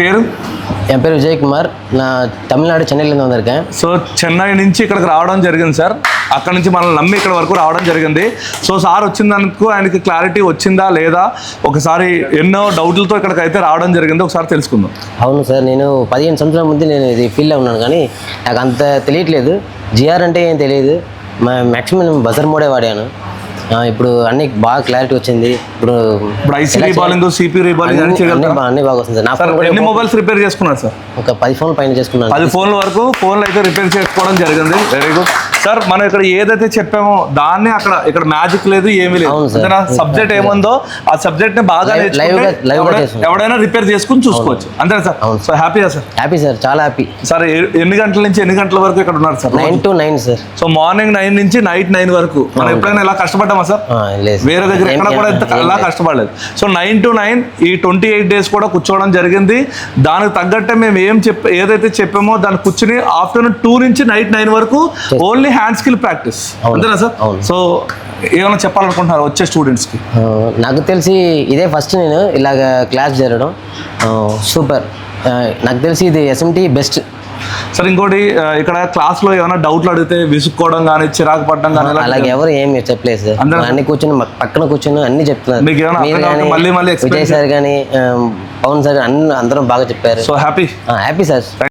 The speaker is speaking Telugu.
పేరు என் பேர் விஜயகுமார். நான் தமிழ்நாடு சென்னையிலேருந்து வந்திருக்கேன். సో చెన్నై నుంచి ఇక్కడికి రావడం జరిగింది సార్. అక్కడ నుంచి మనల్ని నమ్మి ఇక్కడ వరకు రావడం జరిగింది. సో సార్ వచ్చినందుకు ఆయనకి క్లారిటీ వచ్చిందా లేదా ఒకసారి ఎన్నో డౌట్లతో ఇక్కడికి అయితే రావడం జరిగింది, ఒకసారి తెలుసుకుందాం. అవును సార్, నేను 15 సంవత్సరాల ముందు నేను ఇది ఫీల్డ్లో ఉన్నాను, కానీ నాకు అంత తెలియట్లేదు. జిఆర్ అంటే ఏం తెలియదు. మ్యాక్సిమం నేను బజర్ మోడే వాడాను. ఇప్పుడు అన్ని బాగా క్లారిటీ వచ్చింది. ఇప్పుడు ఐసీ రీబాలింగ్, సిపి రీబాలింగ్ అన్ని బాగా వస్తుంది సార్. ఎన్ని మొబైల్స్ రిపేర్ చేసుకున్నారు సార్? ఒక 10 ఫోన్లు పైన చేసుకున్నాను. 10 ఫోన్ల వరకు ఫోన్లు అయితే రిపేర్ చేసుకోవడం జరిగింది. Very good sir. మనం ఇక్కడ ఏదైతే చెప్పామో దాన్ని ఇక్కడ మ్యాజిక్ లేదు, ఏమీ లేదు. సబ్జెక్ట్ ఏముందో ఆ సబ్జెక్ట్ ని బాగా ఎవడైనా రిపేర్ చేసుకుని చూసుకోవచ్చు, అంతేనా సార్? సో హ్యాపీయా సార్? హ్యాపీ సార్, చాలా హ్యాపీ. సార్ ఎన్ని గంటల నుంచి ఎన్ని గంటల వరకు ఇక్కడ ఉన్నారు sir? 9 to 9 sir. So morning 9 నుంచి నైట్ 9 వరకు. మనం ఎప్పుడైనా ఇలా కష్టపడ్డామా సార్? వేరే దగ్గర ఎక్కడ కూడా అలా కష్టపడలేదు. సో 9 to 9 ఈ 28 days కూడా కూర్చోవడం జరిగింది. దానికి తగ్గట్టే మేము ఏదైతే చెప్పామో దాన్ని కూర్చుని ఆఫ్టర్నూన్ 2 నుంచి నైట్ 9 వరకు ఓన్లీ హ్యాండ్ స్కిల్ ప్రాక్టీస్, అంతేనా సార్? సో ఏమైనా చెప్పాలనుకుంటున్నారు వచ్చే స్టూడెంట్స్కి? నాకు తెలిసి ఇదే ఫస్ట్ నేను ఇలాగ క్లాస్ జరగడం. సూపర్. నాకు తెలిసి ఇది ఎస్ఎంటీ బెస్ట్ సార్. ఇంకోటి, ఇక్కడ క్లాస్లో ఏమైనా డౌట్లు అడిగితే విసుక్కోవడం కానీ చిరాకు పడడం కానీ అలాగే ఎవరు ఏమి చెప్పలేదు సార్. అన్ని కూర్చొని పక్కన కూర్చొని అన్ని చెప్తున్నారు. విజయ్ సార్ కానీ పవన్ సార్ అందరం బాగా చెప్పారు. So happy sir.